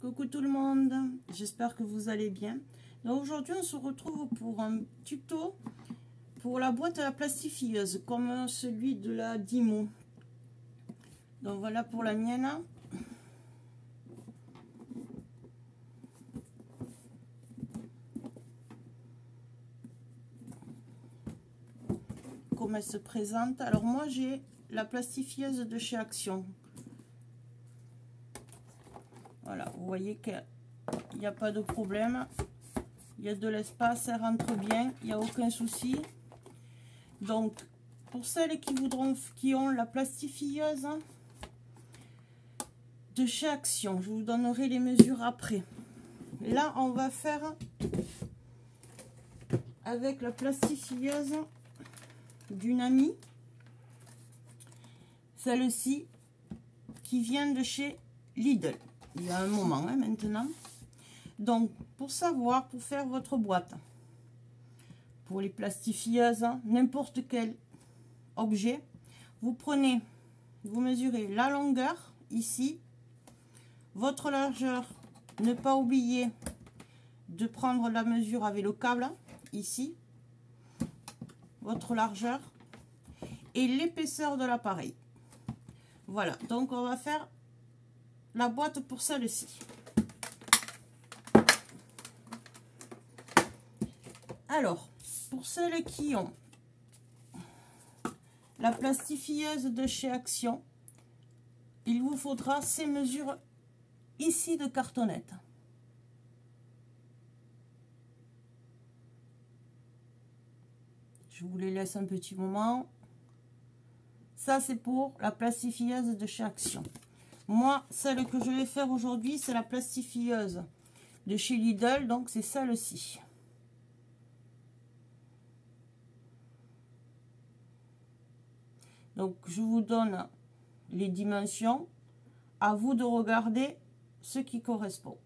Coucou tout le monde, j'espère que vous allez bien. Aujourd'hui on se retrouve pour un tuto pour la boîte à la plastifieuse comme celui de la Dymo. Donc voilà pour la mienne. Comme elle se présente. Alors moi j'ai la plastifieuse de chez Action. Voilà, vous voyez qu'il n'y a pas de problème. Il y a de l'espace, elle rentre bien, il n'y a aucun souci. Donc, pour celles qui ont la plastifieuse de chez Action, je vous donnerai les mesures après. Là, on va faire avec la plastifieuse d'une amie. Celle-ci qui vient de chez Lidl. Il y a un moment maintenant. Donc, pour savoir, pour faire votre boîte, pour les plastifieuses, n'importe quel objet, vous prenez, vous mesurez la longueur ici, votre largeur, ne pas oublier de prendre la mesure avec le câble ici, votre largeur et l'épaisseur de l'appareil. Voilà, donc on va faire la boîte pour celle-ci. Alors, pour celles qui ont la plastifieuse de chez Action, il vous faudra ces mesures ici de cartonnette. Je vous les laisse un petit moment. Ça, c'est pour la plastifieuse de chez Action. Moi, celle que je vais faire aujourd'hui, c'est la plastifieuse de chez Lidl, donc c'est celle-ci. Donc, je vous donne les dimensions. À vous de regarder ce qui correspond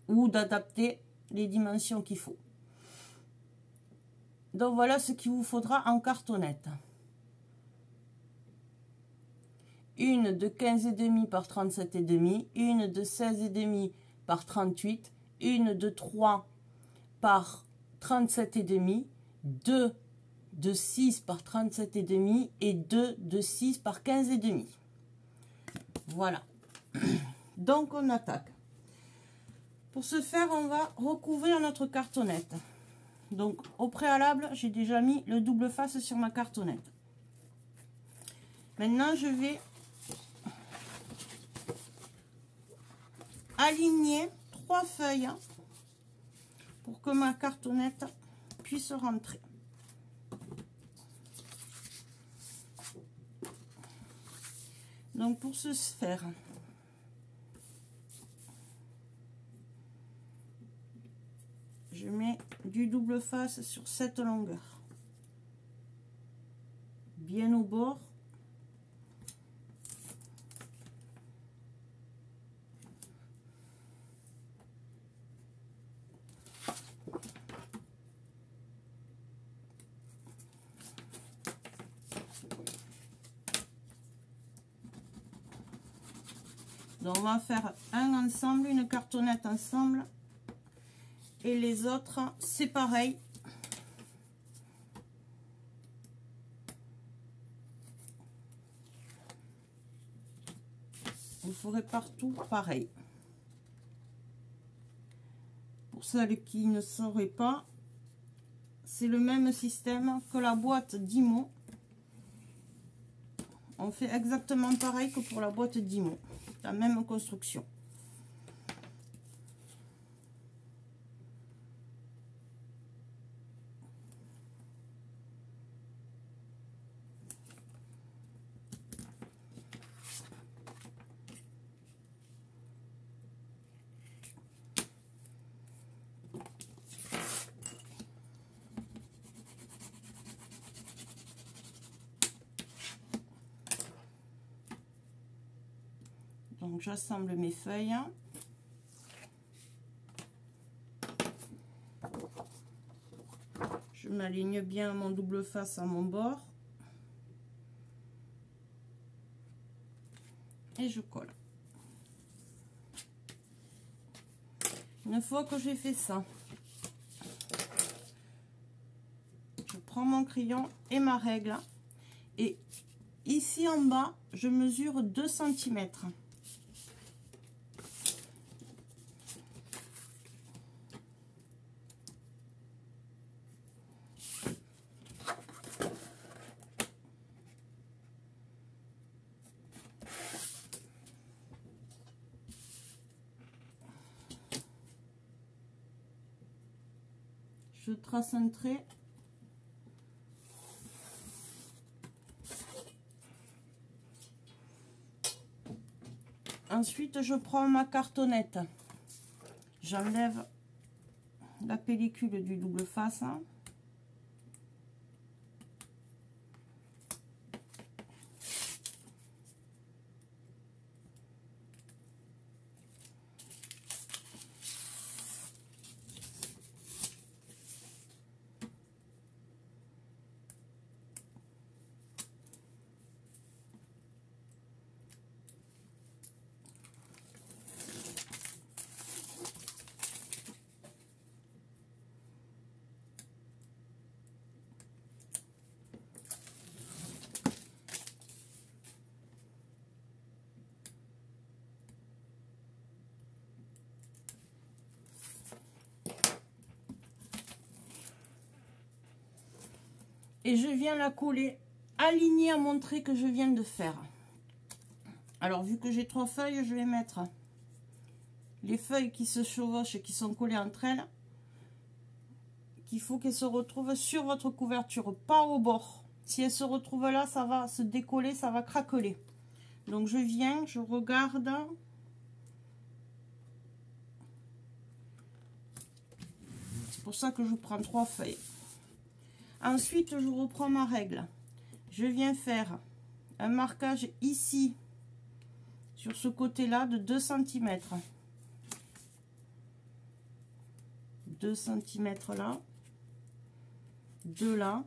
ou d'adapter les dimensions qu'il faut. Donc, voilà ce qu'il vous faudra en cartonnette. Une de 15,5 par 37,5, une de 16,5 par 38, une de 3 par 37,5, deux de 6 par 37,5 et 2 de 6 par 15,5. Voilà. Donc on attaque. Pour ce faire, on va recouvrir notre cartonnette. Donc au préalable, j'ai déjà mis le double face sur ma cartonnette. Maintenant, je vais aligner 3 feuilles pour que ma cartonnette puisse rentrer. Donc pour ce faire, je mets du double face sur cette longueur, bien au bord. Donc on va faire un ensemble, une cartonnette ensemble, et les autres c'est pareil. Vous ferez partout pareil. Pour celles qui ne sauraient pas, c'est le même système que la boîte Dymo. On fait exactement pareil que pour la boîte Dymo, la même construction. Donc j'assemble mes feuilles. Je m'aligne bien mon double face à mon bord. Et je colle. une fois que j'ai fait ça, je prends mon crayon et ma règle. Et ici en bas, je mesure 2 cm. Je trace un trait. Ensuite, je prends ma cartonnette. J'enlève la pellicule du double face. Et je viens la coller alignée à mon trait que je viens de faire. Alors vu que j'ai 3 feuilles, je vais mettre les feuilles qui se chevauchent et qui sont collées entre elles, qu'il faut qu'elles se retrouvent sur votre couverture, pas au bord. Si elles se retrouvent là, ça va se décoller, ça va craqueler. Donc je viens, je regarde. C'est pour ça que je prends 3 feuilles. Ensuite, je reprends ma règle. Je viens faire un marquage ici, sur ce côté-là, de 2 cm. 2 cm là. 2 là.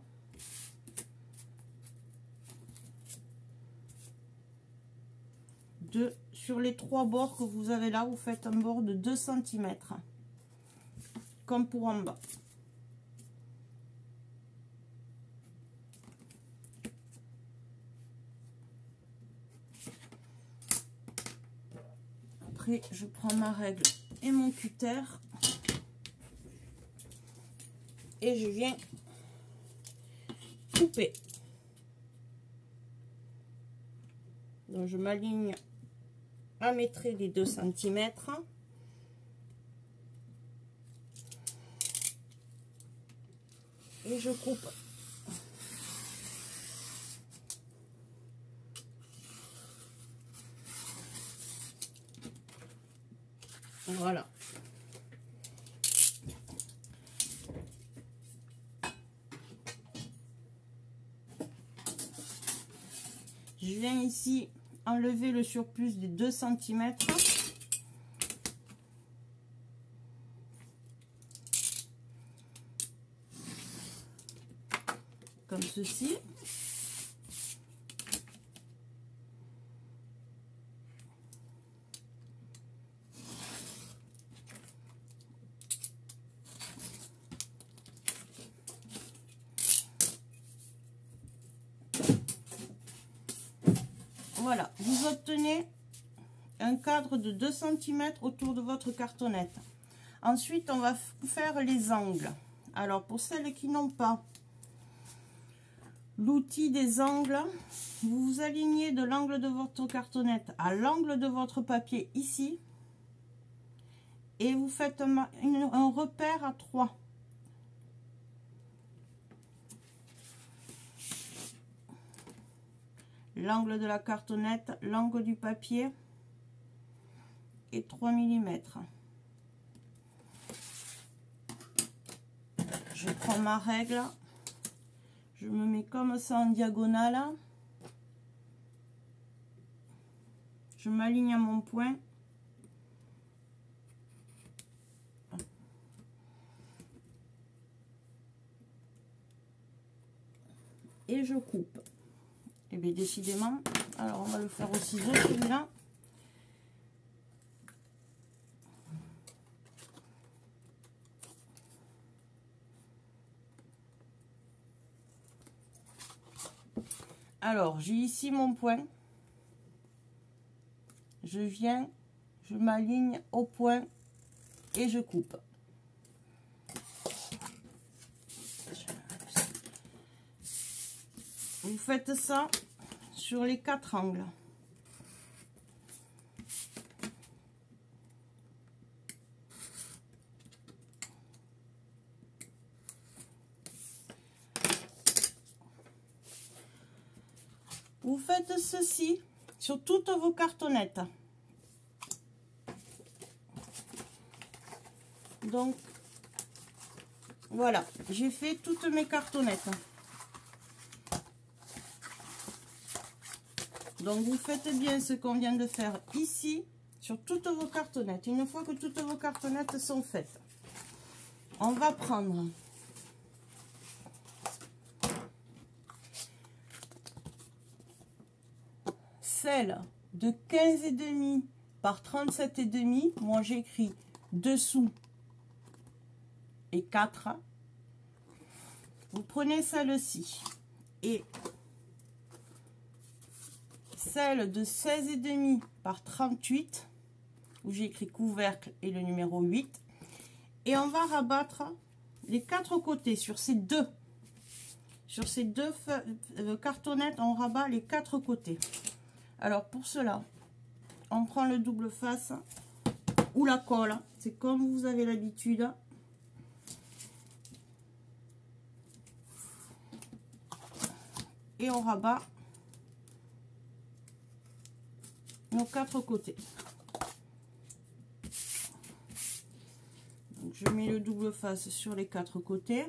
Sur les 3 bords que vous avez là, vous faites un bord de 2 cm. Comme pour en bas. Après, je prends ma règle et mon cutter et je viens couper. Donc, je m'aligne à mes traits des 2 cm. Et je coupe. Voilà. Je viens ici enlever le surplus des 2 cm. Comme ceci. Voilà, vous obtenez un cadre de 2 cm autour de votre cartonnette. Ensuite, on va faire les angles. Alors, pour celles qui n'ont pas l'outil des angles, vous vous alignez de l'angle de votre cartonnette à l'angle de votre papier ici. Et vous faites un repère à 3. L'angle de la cartonnette, l'angle du papier et 3 mm. Je prends ma règle, je me mets comme ça en diagonale, je m'aligne à mon point et je coupe. Et bien décidément, alors on va le faire au ciseau celui-là. Alors, j'ai ici mon point. Je viens, je m'aligne au point et je coupe. Vous faites ça sur les 4 angles. Vous faites ceci sur toutes vos cartonnettes. Donc, voilà, j'ai fait toutes mes cartonnettes. Donc, vous faites bien ce qu'on vient de faire ici, sur toutes vos cartonnettes. Une fois que toutes vos cartonnettes sont faites, on va prendre celle de 15,5 par 37,5. Moi, j'écris dessous et 4. Vous prenez celle-ci et celle de 16,5 par 38 où j'ai écrit couvercle et le numéro 8, et on va rabattre les 4 côtés sur ces deux cartonnettes. On rabat les 4 côtés. Alors pour cela, on prend le double face ou la colle, c'est comme vous avez l'habitude. Et on rabat nos 4 côtés. Donc je mets le double face sur les 4 côtés.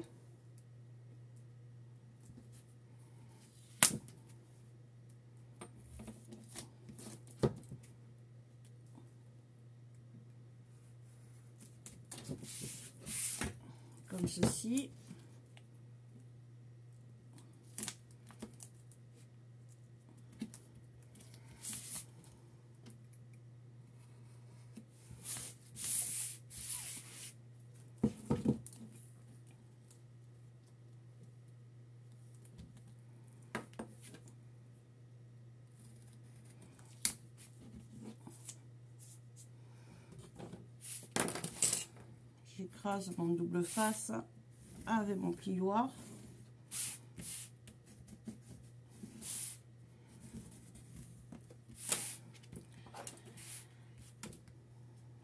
Comme ceci. J'écrase mon double face avec mon plioir.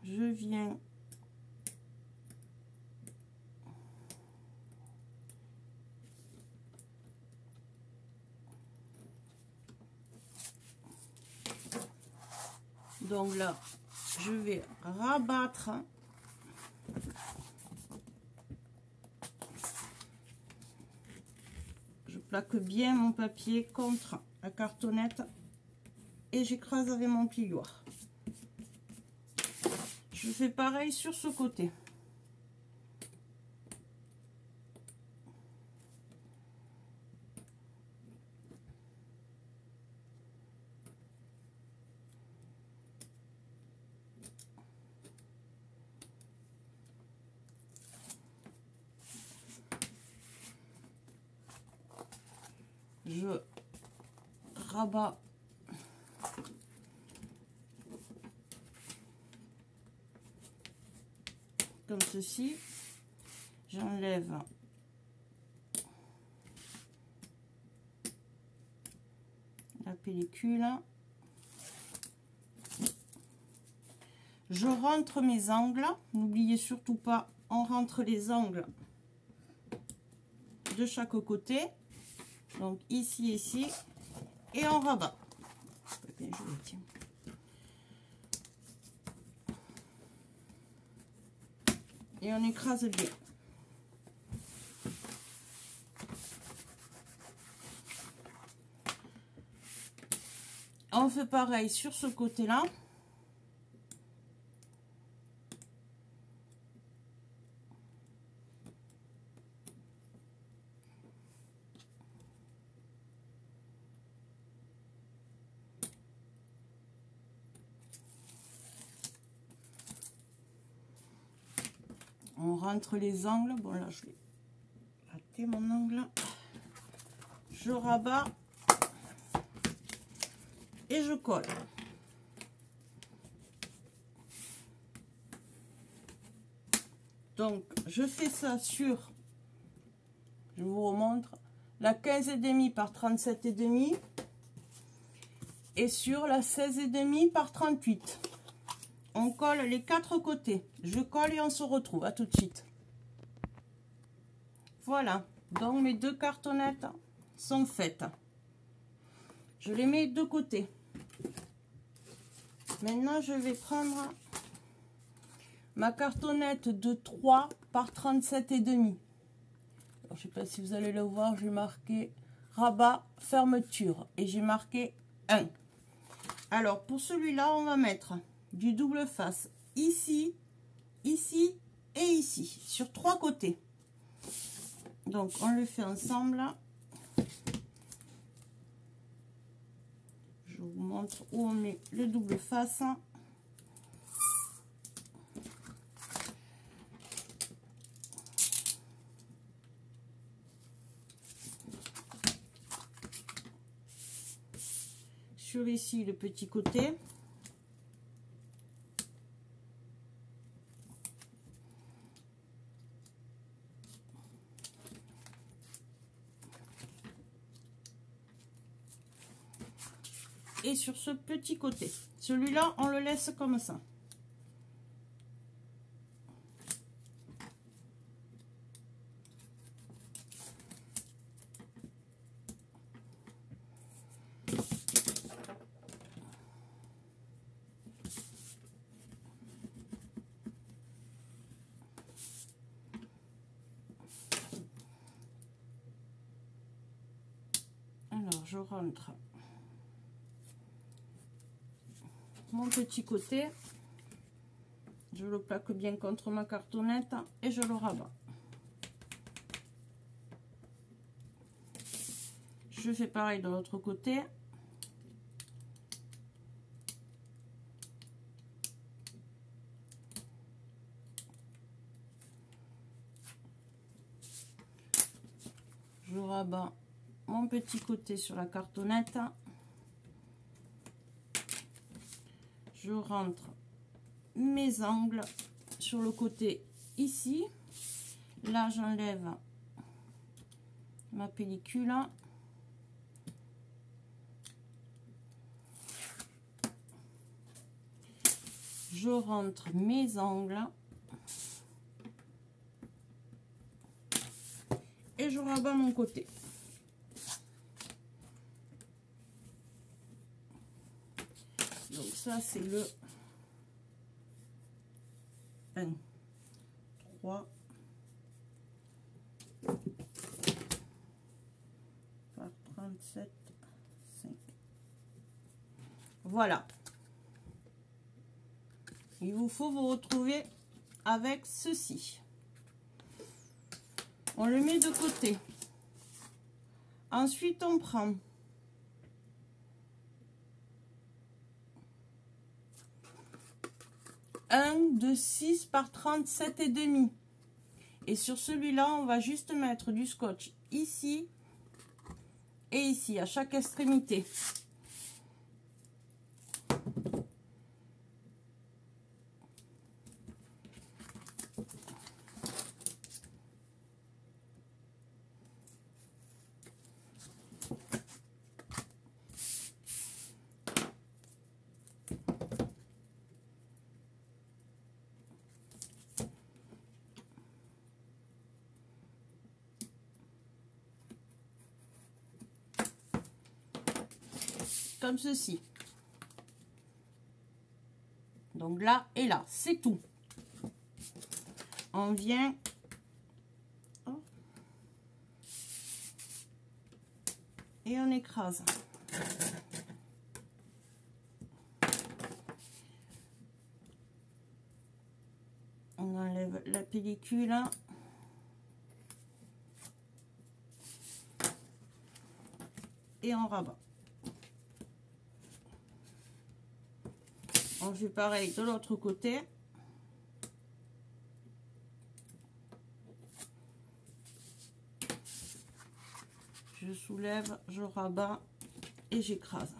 Je viens donc là, je vais rabattre plaque bien mon papier contre la cartonnette et j'écrase avec mon plioir. Je fais pareil sur ce côté. Je rabats comme ceci, j'enlève la pellicule, je rentre mes angles, n'oubliez surtout pas, on rentre les angles de chaque côté, donc ici, ici, et on rabat. Bien joué, tiens. Et on écrase bien. On fait pareil sur ce côté-là. On rentre les angles. Bon, là, je vais rater mon angle. Je rabats et je colle. Donc je fais ça sur, je vous remontre, la 15,5 par 37,5 et sur la 16,5 par 38. On colle les 4 côtés. Je colle et on se retrouve. À tout de suite. Voilà. Donc mes 2 cartonnettes sont faites. Je les mets de côté. Maintenant, je vais prendre ma cartonnette de 3 par 37,5. Je ne sais pas si vous allez le voir, j'ai marqué rabat fermeture et j'ai marqué 1. Alors pour celui-là, on va mettre du double face ici, ici et ici sur 3 côtés. Donc on le fait ensemble. Je vous montre où on met le double face. Sur ici le petit côté. Et sur ce petit côté. Celui-là, on le laisse comme ça. Alors, je rentre mon petit côté, je le plaque bien contre ma cartonnette et je le rabats. Je fais pareil de l'autre côté. Je rabats mon petit côté sur la cartonnette. Je rentre mes angles sur le côté ici. Là, j'enlève ma pellicule. Je rentre mes angles. Et je rabats mon côté. Donc ça, c'est le 1, 3, 37, 5. Voilà. Il vous faut vous retrouver avec ceci. On le met de côté. Ensuite, on prend un de 6 par 37,5. Et sur celui-là, on va juste mettre du scotch ici et ici, à chaque extrémité. Comme ceci. Donc là et là, c'est tout. On vient et on écrase. On enlève la pellicule. Et on rabat. On fait pareil de l'autre côté. Je soulève, je rabats et j'écrase.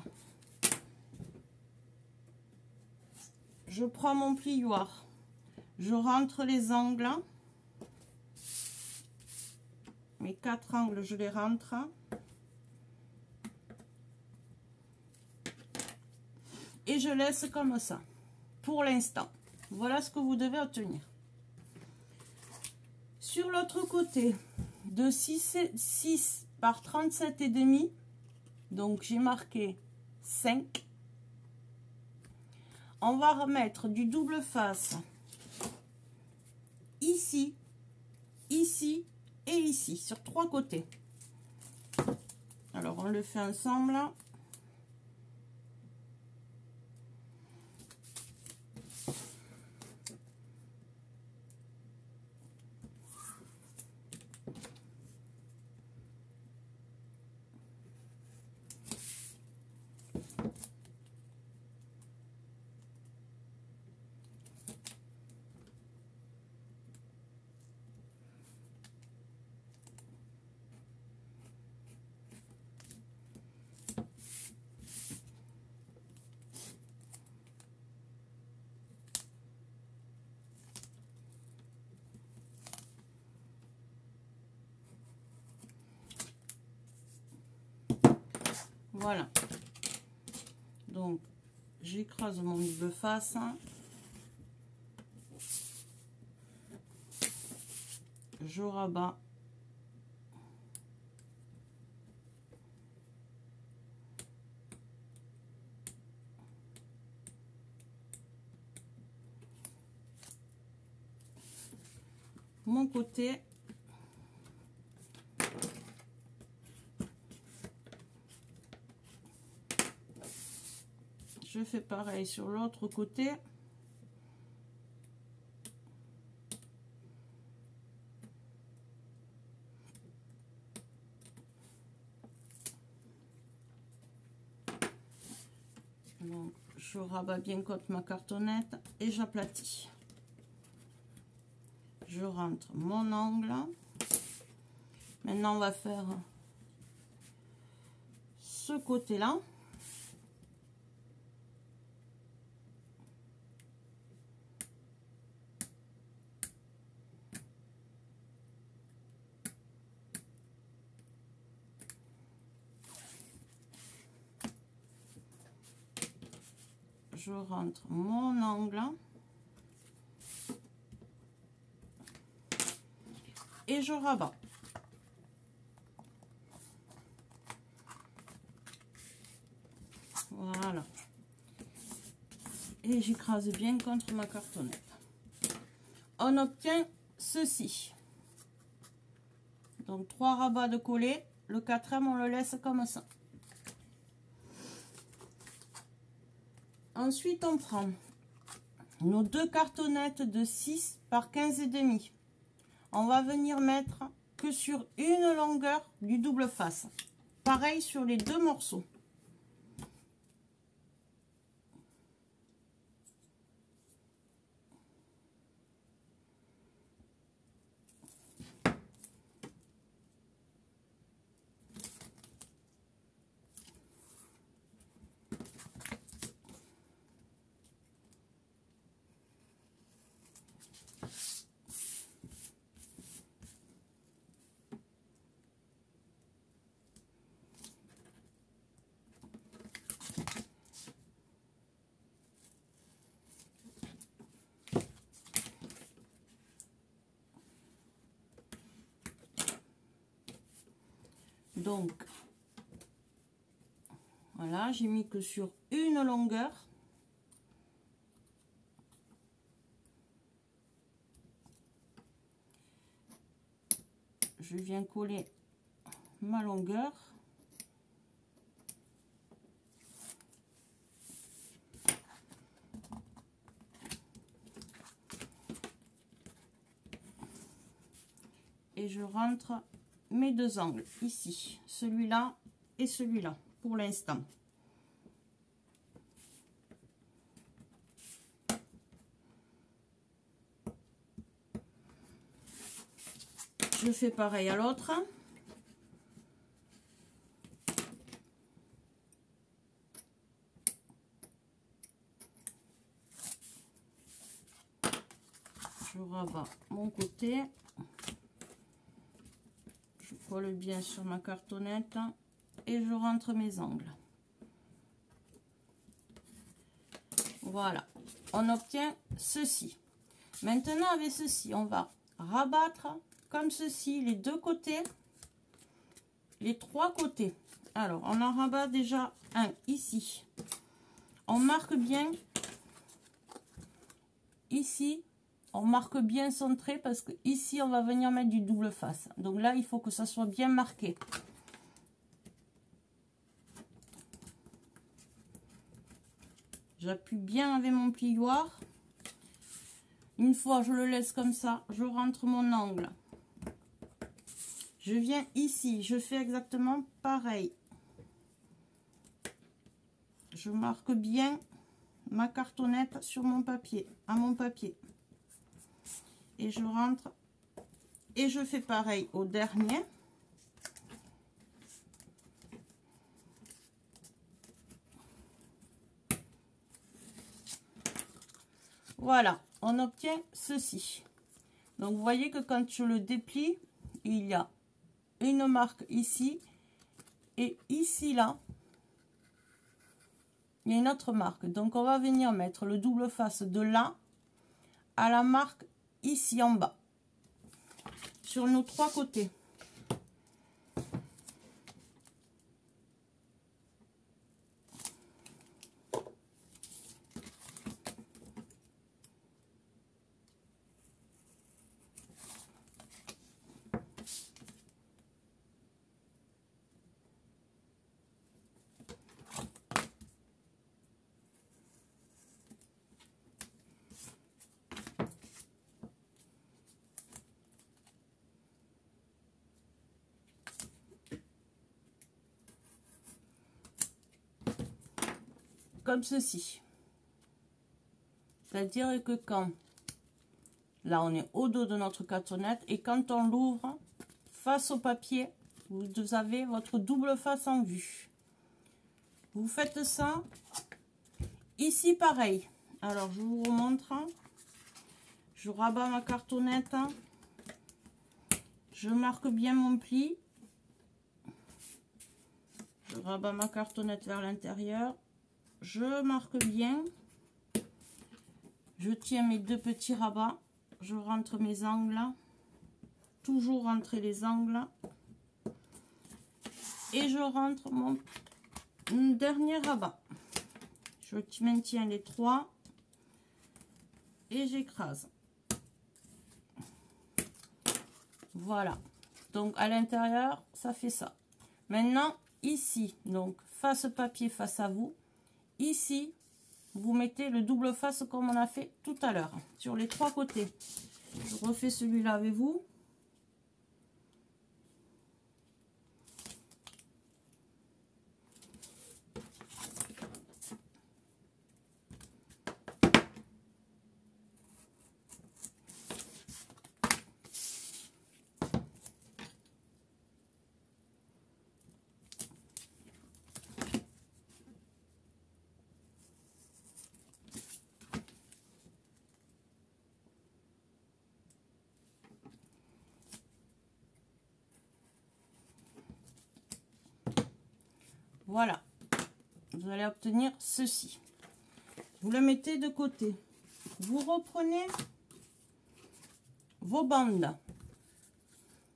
je prends mon plioir, je rentre les angles, mes 4 angles, je les rentre. Et je laisse comme ça, pour l'instant. Voilà ce que vous devez obtenir. Sur l'autre côté, de 6 par 37,5, donc j'ai marqué 5. On va remettre du double face ici, ici et ici, sur 3 côtés. Alors, on le fait ensemble. Voilà. Donc, j'écrase mon double face. Je rabats. Mon côté. Je fais pareil sur l'autre côté. Donc, je rabats bien contre ma cartonnette et j'aplatis. Je rentre mon angle. Maintenant, on va faire ce côté-là. Je rentre mon angle et je rabats. Voilà. Et j'écrase bien contre ma cartonnette. On obtient ceci. Donc 3 rabats de coller. Le 4e, on le laisse comme ça. Ensuite, on prend nos 2 cartonnettes de 6 par 15,5. On va venir mettre que sur une longueur du double face. Pareil sur les 2 morceaux. Donc, voilà, j'ai mis que sur une longueur. Je viens coller ma longueur. Et je rentre mes 2 angles ici, celui-là et celui-là pour l'instant. Je fais pareil à l'autre. Je rabats mon côté. Je colle bien sur ma cartonnette et je rentre mes angles. Voilà, on obtient ceci. Maintenant, avec ceci, on va rabattre comme ceci les deux côtés, les trois côtés. Alors, on en rabat déjà un ici. On marque bien ici, on marque bien son trait parce que ici, on va venir mettre du double face. Donc là, il faut que ça soit bien marqué. J'appuie bien avec mon plioir. Une fois, je le laisse comme ça, je rentre mon angle. Je viens ici, je fais exactement pareil. Je marque bien ma cartonnette sur mon papier, à mon papier. Et je rentre et je fais pareil au dernier. Voilà, on obtient ceci. Donc vous voyez que quand je le déplie, il y a une marque ici et ici là, il y a une autre marque. Donc on va venir mettre le double face de là à la marque ici en bas sur nos trois côtés. Comme ceci. C'est-à-dire que quand, là on est au dos de notre cartonnette et quand on l'ouvre face au papier, vous avez votre double face en vue. Vous faites ça. Ici pareil. Alors je vous remontre. Je rabats ma cartonnette. Je marque bien mon pli. Je rabats ma cartonnette vers l'intérieur. Je marque bien. Je tiens mes deux petits rabats. Je rentre mes angles. Toujours rentrer les angles. Et je rentre mon dernier rabat. Je maintiens les trois. Et j'écrase. Voilà. Donc à l'intérieur, ça fait ça. Maintenant, ici, donc face papier face à vous. Ici, vous mettez le double face comme on a fait tout à l'heure, sur les trois côtés. Je refais celui-là avec vous. Voilà, vous allez obtenir ceci. Vous le mettez de côté. Vous reprenez vos bandes.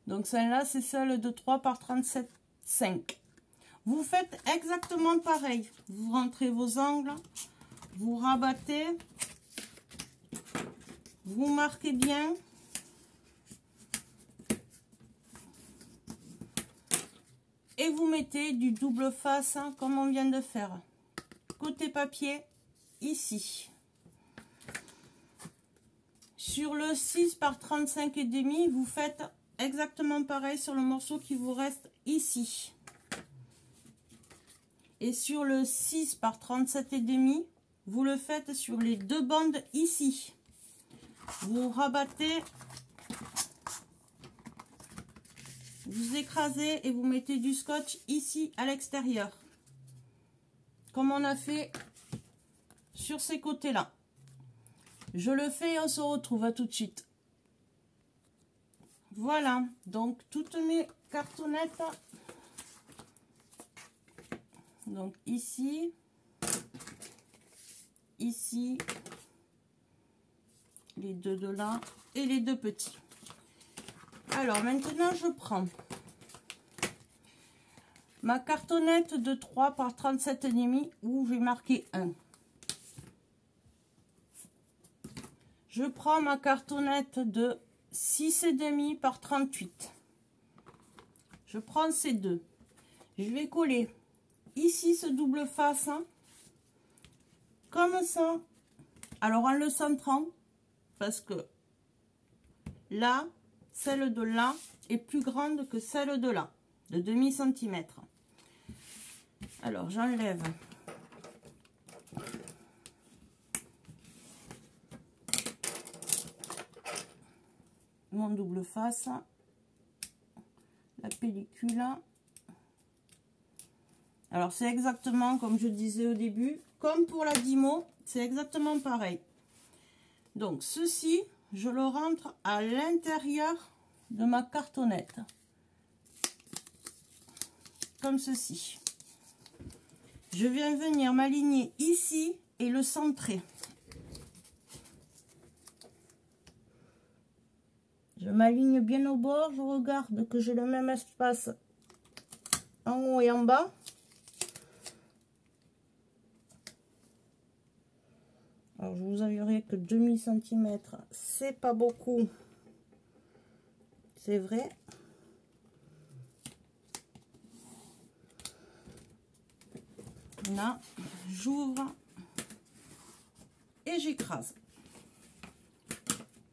Donc celle-là, c'est celle de 3 par 37,5. Vous faites exactement pareil. Vous rentrez vos angles, vous rabattez, vous marquez bien. Et vous mettez du double face hein, comme on vient de faire. Côté papier, ici. Sur le 6 par 35,5, vous faites exactement pareil sur le morceau qui vous reste ici. Et sur le 6 par 37,5, vous le faites sur les deux bandes ici. Vous rabattez. Vous écrasez et vous mettez du scotch ici à l'extérieur. Comme on a fait sur ces côtés-là. Je le fais et on se retrouve, à tout de suite. Voilà, donc toutes mes cartonnettes. Donc ici, ici, les deux de là et les deux petits. Alors maintenant, je prends ma cartonnette de 3 par 37,5 où j'ai marqué 1. Je prends ma cartonnette de 6,5 par 38. Je prends ces deux. Je vais coller ici ce double face, hein, comme ça. Alors en le centrant, parce que là, celle de là est plus grande que celle de là, de demi centimètre. Alors j'enlève mon double face, la pellicule. Alors c'est exactement comme je disais au début, comme pour la Dymo, c'est exactement pareil. Donc ceci, je le rentre à l'intérieur de ma cartonnette, comme ceci. Je viens venir m'aligner ici et le centrer. Je m'aligne bien au bord, je regarde que j'ai le même espace en haut et en bas. Alors je vous avouerai que demi centimètre, c'est pas beaucoup, c'est vrai. Là, j'ouvre et j'écrase.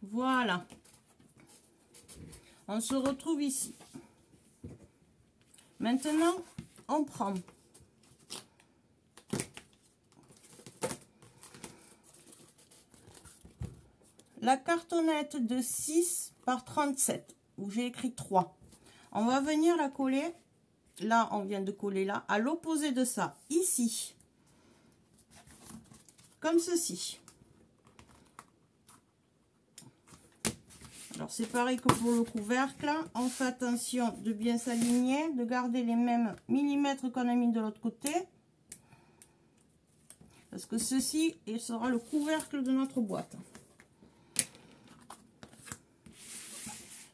Voilà. On se retrouve ici. Maintenant, on prend la cartonnette de 6 par 37 où j'ai écrit 3. On va venir la coller. Là, on vient de coller là, à l'opposé de ça, ici. Comme ceci. Alors c'est pareil que pour le couvercle, on fait attention de bien s'aligner, de garder les mêmes millimètres qu'on a mis de l'autre côté, parce que ceci sera le couvercle de notre boîte.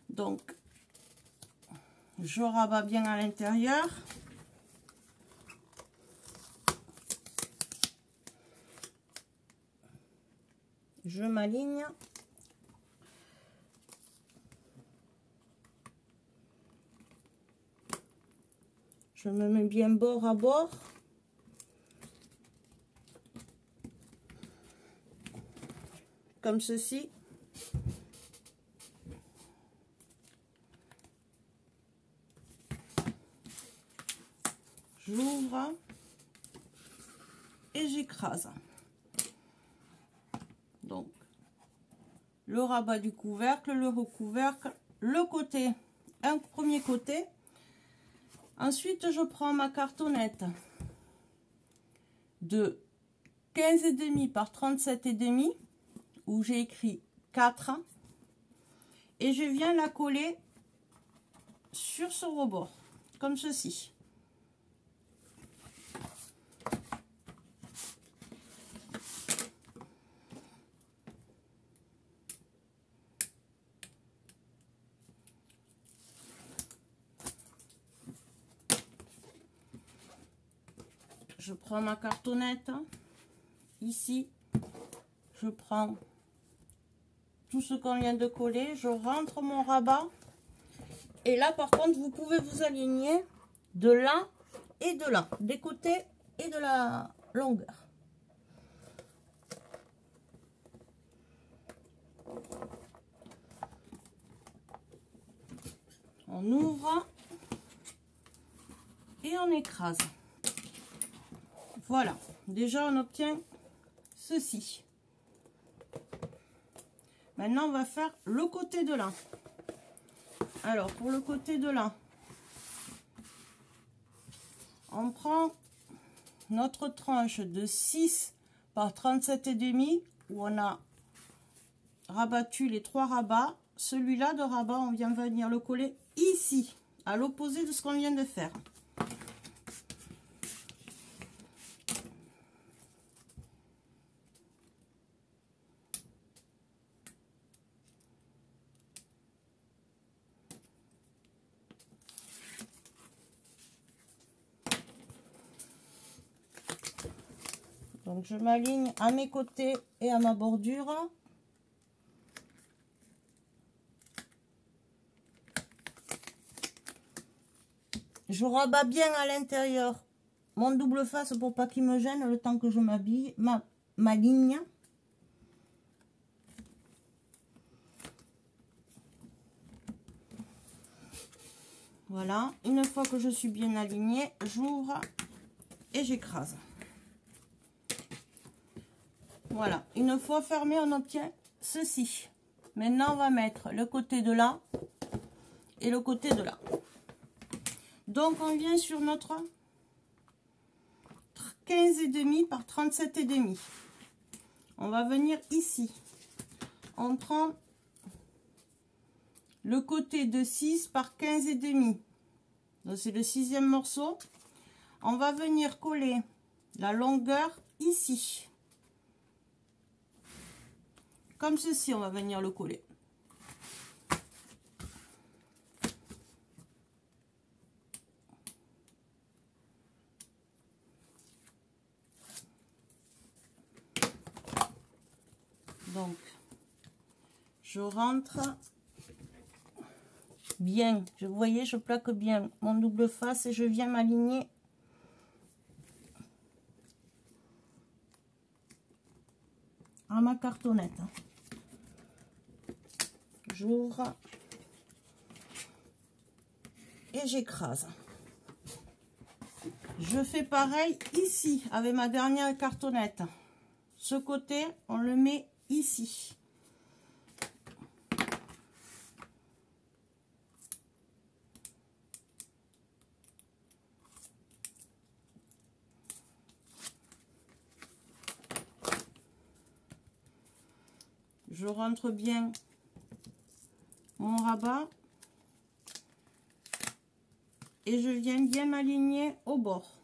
Donc je rabats bien à l'intérieur. Je m'aligne. Je me mets bien bord à bord. Comme ceci. J'ouvre et j'écrase. Donc, le rabat du couvercle, le recouvercle, le côté, un premier côté. Ensuite, je prends ma cartonnette de 15,5 par 37,5 où j'ai écrit 4 et je viens la coller sur ce rebord, comme ceci. Je prends ma cartonnette, ici, je prends tout ce qu'on vient de coller, je rentre mon rabat, et là par contre vous pouvez vous aligner de là et de là, des côtés et de la longueur. On ouvre et on écrase. Voilà, déjà on obtient ceci. Maintenant on va faire le côté de là. Alors pour le côté de là, on prend notre tranche de 6 par 37,5 où on a rabattu les 3 rabats, celui-là de rabat, on vient venir le coller ici, à l'opposé de ce qu'on vient de faire. Donc je m'aligne à mes côtés et à ma bordure. Je rabats bien à l'intérieur mon double face pour pas qu'il me gêne le temps que je m'habille, ma ligne. Voilà, une fois que je suis bien alignée, j'ouvre et j'écrase. Voilà, une fois fermé, on obtient ceci. Maintenant, on va mettre le côté de là et le côté de là. Donc, on vient sur notre 15,5 par 37,5. On va venir ici. On prend le côté de 6 par 15,5. Donc, c'est le 6e morceau. On va venir coller la longueur ici. Comme ceci, on va venir le coller. Donc, je rentre bien. Vous voyez, je plaque bien mon double face et je viens m'aligner à ma cartonnette. J'ouvre et j'écrase. Je fais pareil ici avec ma dernière cartonnette. Ce côté, on le met ici. Je rentre bien mon rabat et je viens bien m'aligner au bord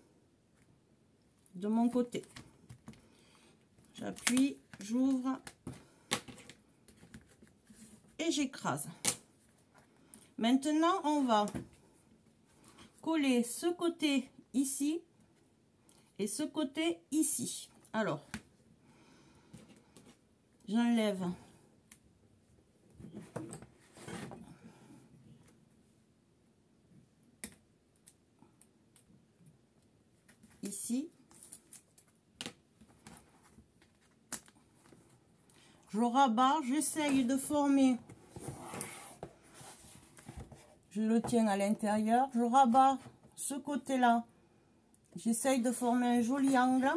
de mon côté. J'appuie, j'ouvre et j'écrase. Maintenant, on va coller ce côté ici et ce côté ici. Alors, j'enlève ici. Je rabats, j'essaye de former, je le tiens à l'intérieur, je rabats ce côté-là, j'essaye de former un joli angle.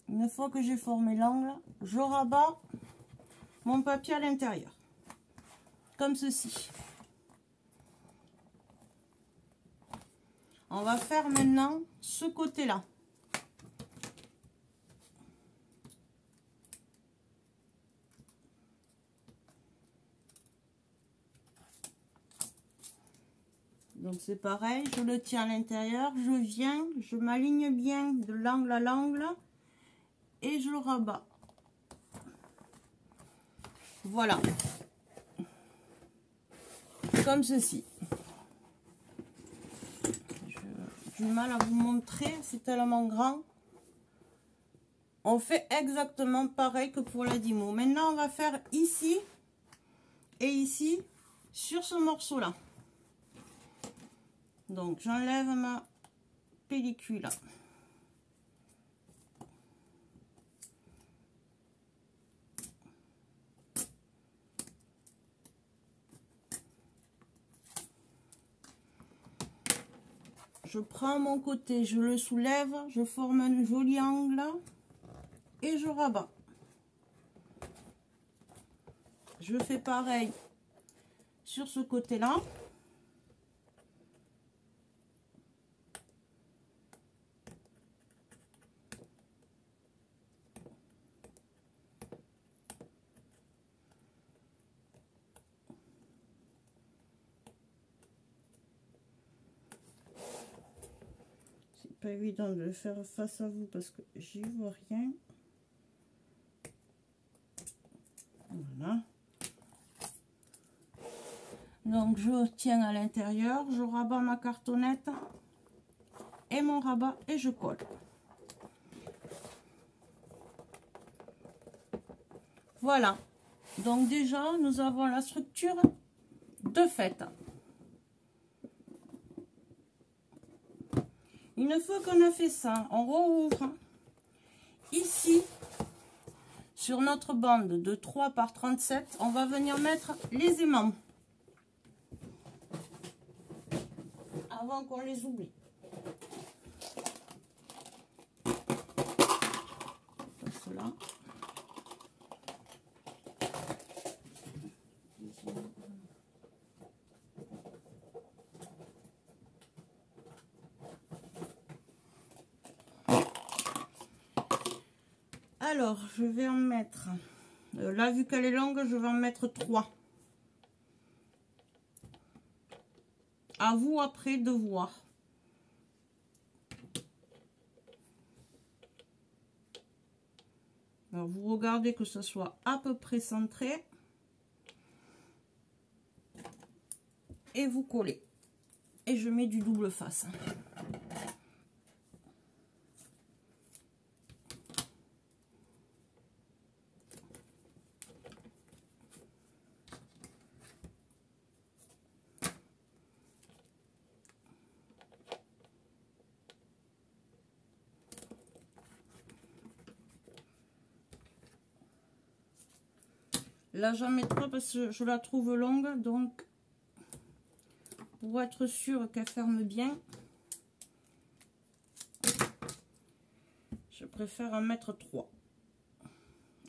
Une fois que j'ai formé l'angle, je rabats mon papier à l'intérieur, comme ceci. On va faire maintenant ce côté-là. Donc c'est pareil, je le tiens à l'intérieur, je viens, je m'aligne bien de l'angle à l'angle et je rabats. Voilà. Comme ceci. J'ai du mal à vous montrer, c'est tellement grand. On fait exactement pareil que pour la Dymo. Maintenant, on va faire ici et ici sur ce morceau-là. Donc, j'enlève ma pellicule. Je prends mon côté, je le soulève, je forme un joli angle et je rabats. Je fais pareil sur ce côté-là. pas évident de le faire face à vous parce que j'y vois rien. Voilà. Donc je tiens à l'intérieur, je rabats ma cartonnette et mon rabat et je colle. Voilà. Donc déjà nous avons la structure de fait. Une fois qu'on a fait ça, on rouvre ici sur notre bande de 3 par 37, on va venir mettre les aimants avant qu'on les oublie. Cela. Alors, je vais en mettre, là vu qu'elle est longue, je vais en mettre 3. À vous après de voir. Alors, vous regardez que ce soit à peu près centré. Et vous collez. Et je mets du double face. Là, j'en mets 3 parce que je la trouve longue, donc pour être sûr qu'elle ferme bien, je préfère en mettre 3.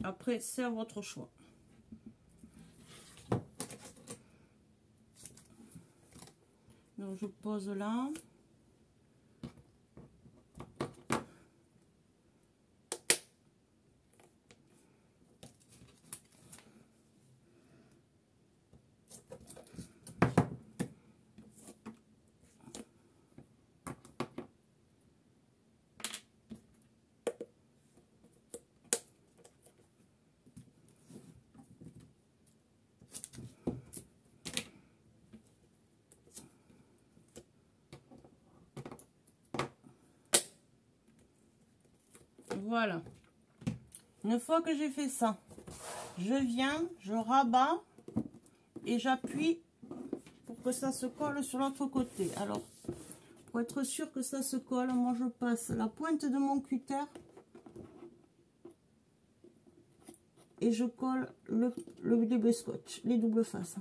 Après, c'est à votre choix. Donc, je pose là. Voilà. Une fois que j'ai fait ça, je viens, je rabats et j'appuie pour que ça se colle sur l'autre côté. Alors, pour être sûr que ça se colle, moi je passe la pointe de mon cutter et je colle le double scotch, les doubles faces.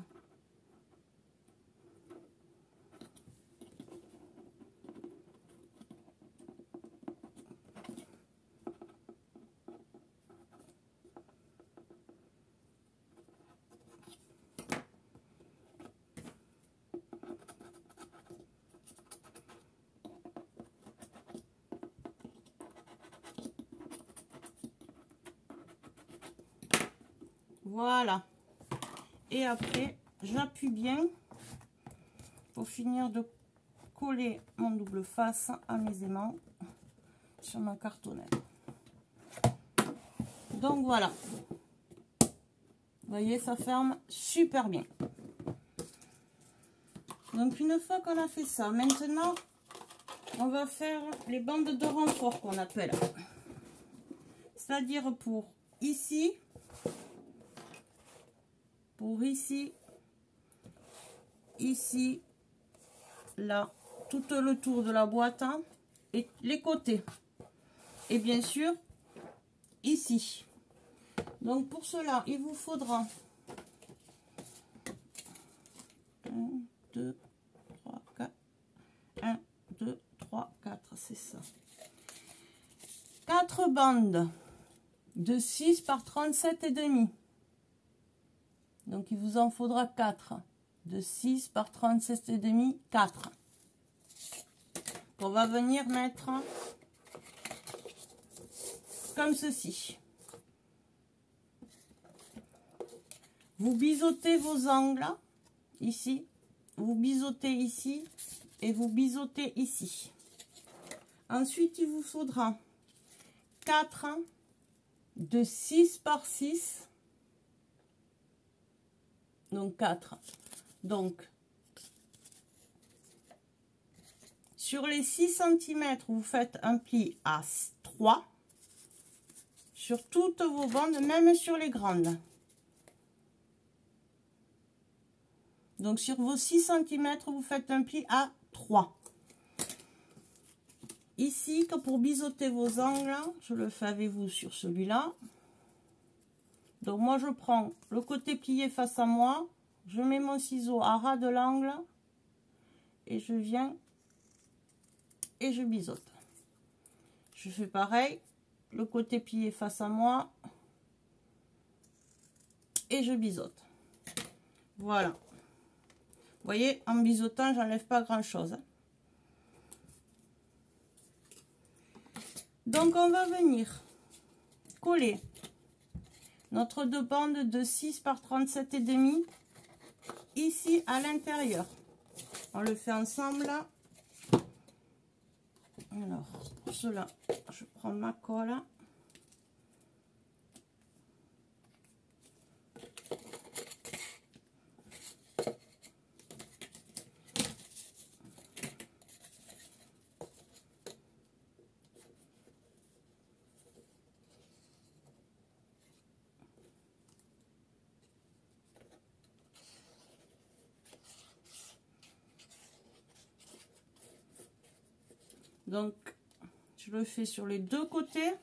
Voilà. Et après, j'appuie bien pour finir de coller mon double face à mes aimants sur ma cartonnette. Donc voilà. Vous voyez, ça ferme super bien. Donc une fois qu'on a fait ça, maintenant, on va faire les bandes de renfort qu'on appelle. C'est-à-dire pour ici, ici, là, tout le tour de la boîte hein, et les côtés. Et bien sûr, ici. Donc pour cela, il vous faudra 1, 2, 3, 4. 1, 2, 3, 4, c'est ça. 4 bandes de 6 par 37 et demi. Donc il vous en faudra 4 de 6 par 37 et demi, 4. On va venir mettre comme ceci. Vous biseautez vos angles ici, vous biseautez ici et vous biseautez ici. Ensuite, il vous faudra 4 de 6 par 6. Donc 4. Donc, sur les 6 cm, vous faites un pli à 3. Sur toutes vos bandes, même sur les grandes. Donc, sur vos 6 cm, vous faites un pli à 3. Ici, pour biseauter vos angles, je le fais avec vous sur celui-là. Donc, moi, je prends le côté plié face à moi. Je mets mon ciseau à ras de l'angle. Et je viens et je biseaute. Je fais pareil. Le côté plié face à moi. Et je biseaute. Voilà. Vous voyez, en biseautant, j'enlève pas grand-chose. Donc, on va venir coller notre deux bandes de 6 par 37,5 ici à l'intérieur. On le fait ensemble. Alors, pour cela, je prends ma colle. Donc, je le fais sur les deux côtés.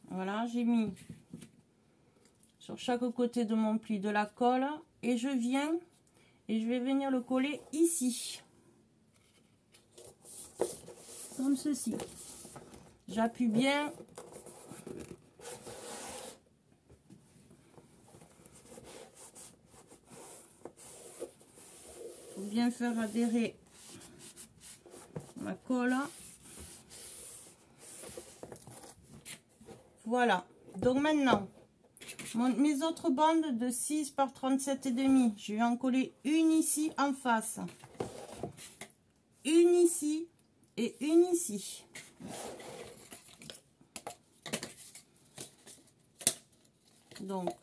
Voilà, j'ai mis sur chaque côté de mon pli de la colle et je viens et je vais venir le coller ici. Comme ceci. J'appuie bien. Pour bien faire adhérer ma colle. Voilà. Donc maintenant, mes autres bandes de 6 par 37,5, je vais en coller une ici en face. Une ici et une ici. Donc,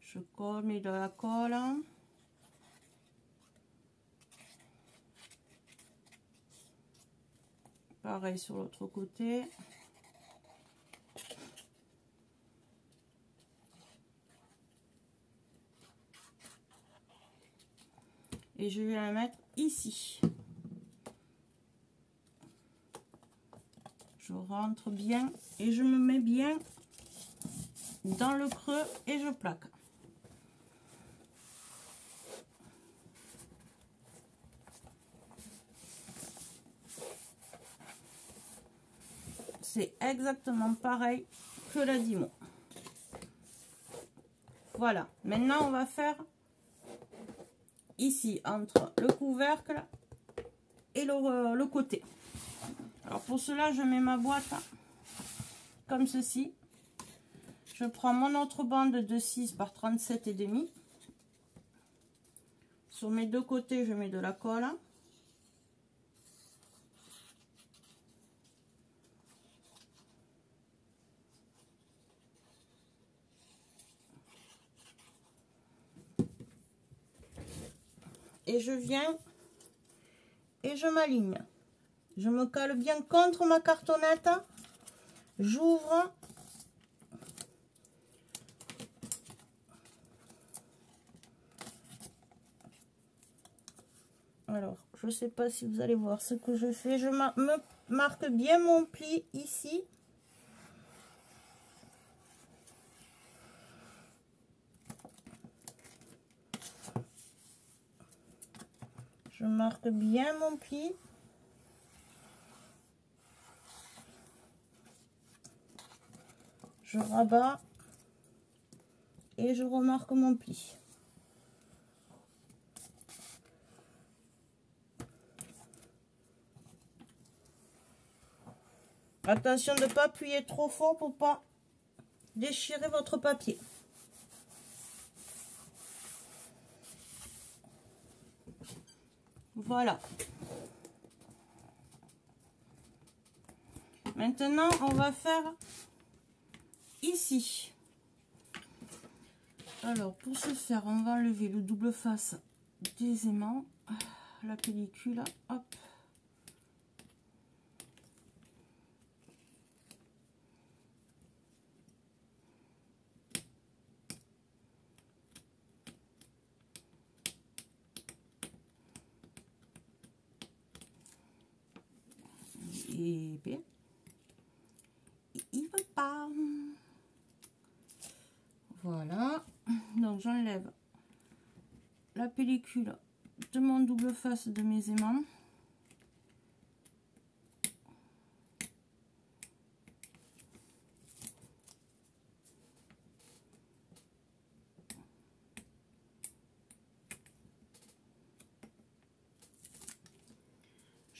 je colle, mets de la colle. Pareil sur l'autre côté. Et je vais la mettre ici. Je rentre bien et je me mets bien dans le creux et je plaque. C'est exactement pareil que la Dimo. Voilà. Maintenant, on va faire ici entre le couvercle et le côté. Alors pour cela, je mets ma boîte comme ceci. Je prends mon autre bande de 6 par 37,5. Sur mes deux côtés, je mets de la colle. Et je viens et je m'aligne. Je me cale bien contre ma cartonnette. J'ouvre. Alors, je ne sais pas si vous allez voir ce que je fais. Je me marque bien mon pli ici. Je marque bien mon pli. Je rabats et je remarque mon pli. Attention de ne pas appuyer trop fort pour pas déchirer votre papier. Voilà. Maintenant, on va faire ici. Alors, pour ce faire, on va enlever le double face des aimants, la pellicule, hop. Et bien, il veut pas. Voilà, donc j'enlève la pellicule de mon double face de mes aimants.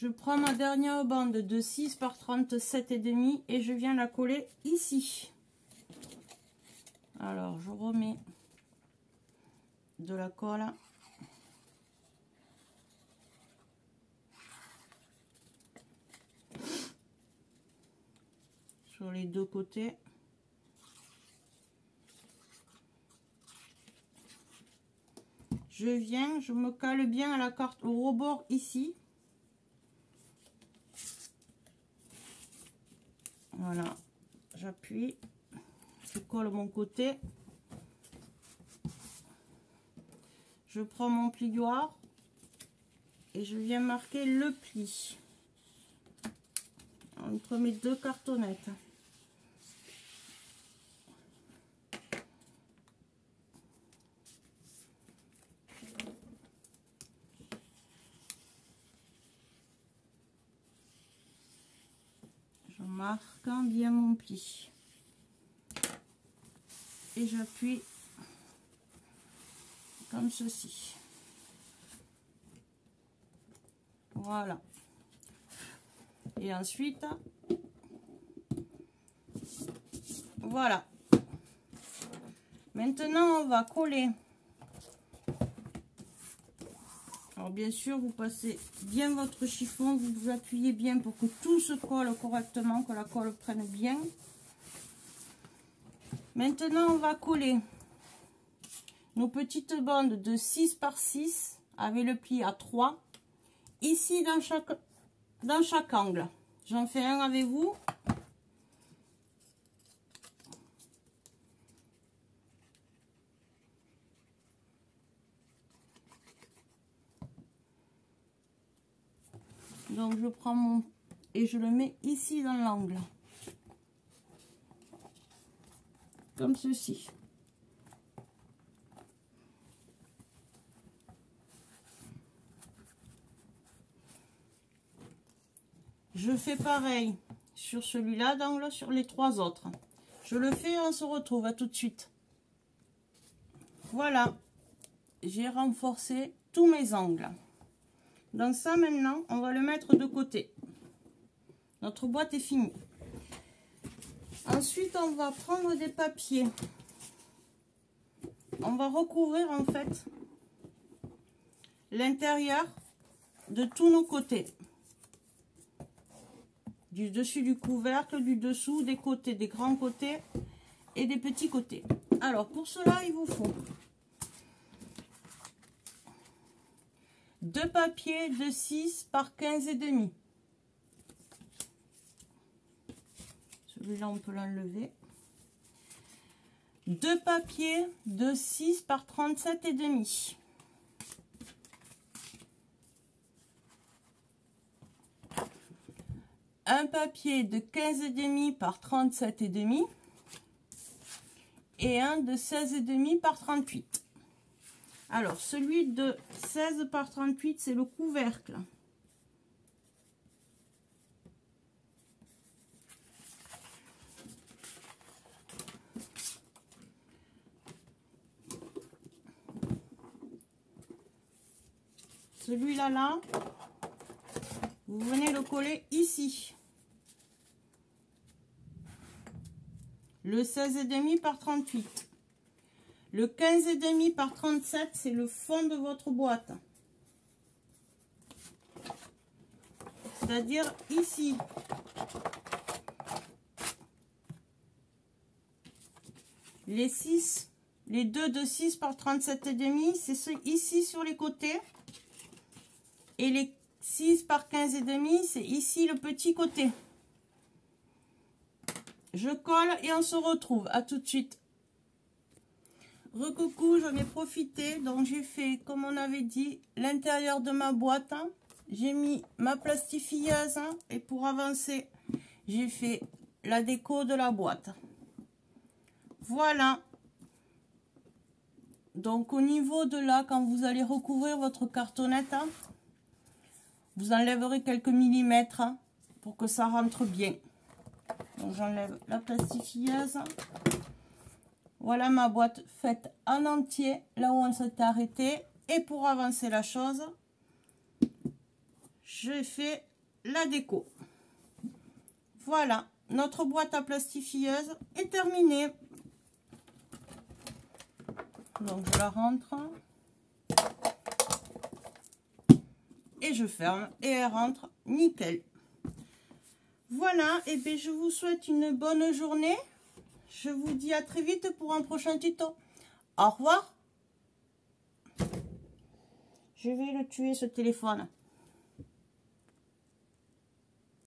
Je prends ma dernière bande de 6 par 37,5 et je viens la coller ici. Alors je remets de la colle. Sur les deux côtés. Je viens, je me cale bien à la carte au rebord ici. Voilà, j'appuie, je colle mon côté. Je prends mon plioir et je viens marquer le pli entre mes deux cartonnettes. Je marque bien mon pli et j'appuie comme ceci. Voilà. Et ensuite, voilà. Maintenant, on va coller. Alors bien sûr, vous passez bien votre chiffon, vous vous appuyez bien pour que tout se colle correctement, que la colle prenne bien. Maintenant, on va coller nos petites bandes de 6 par 6 avec le pli à 3 ici dans chaque angle. J'en fais un avec vous. Donc je prends mon et je le mets ici dans l'angle. Comme ceci. Je fais pareil sur celui-là d'angle, sur les trois autres. Je le fais, on se retrouve, à tout de suite. Voilà, j'ai renforcé tous mes angles. Donc ça maintenant, on va le mettre de côté. Notre boîte est finie. Ensuite, on va prendre des papiers. On va recouvrir en fait l'intérieur de tous nos côtés. Du dessus du couvercle, du dessous, des côtés, des grands côtés et des petits côtés. Alors pour cela, il vous faut 2 papiers de 6 par 15,5. Celui-là, on peut l'enlever. 2 papiers de 6 par 37,5. Un papier de 15,5 par 37,5 et un de 16,5 par 38. Alors, celui de 16 par 38, c'est le couvercle. Celui-là, là, vous venez le coller ici. Le 16,5 par 38. Le 15,5 par 37, c'est le fond de votre boîte. C'est-à-dire ici. Les 6, les 2 de 6 par 37,5, c'est ici sur les côtés. Et les 6 par 15,5, c'est ici le petit côté. Je colle et on se retrouve. À tout de suite. Recoucou, j'en ai profité. Donc j'ai fait, comme on avait dit, l'intérieur de ma boîte. J'ai mis ma plastifieuse et pour avancer, j'ai fait la déco de la boîte. Voilà. Donc au niveau de là, quand vous allez recouvrir votre cartonnette, vous enlèverez quelques millimètres pour que ça rentre bien. Donc j'enlève la plastifieuse. Voilà ma boîte faite en entier, là où on s'est arrêté. Et pour avancer la chose, je fais la déco. Voilà, notre boîte à plastifieuse est terminée. Donc je la rentre. Et je ferme et elle rentre nickel. Voilà, et bien je vous souhaite une bonne journée. Je vous dis à très vite pour un prochain tuto. Au revoir. Je vais le tuer ce téléphone.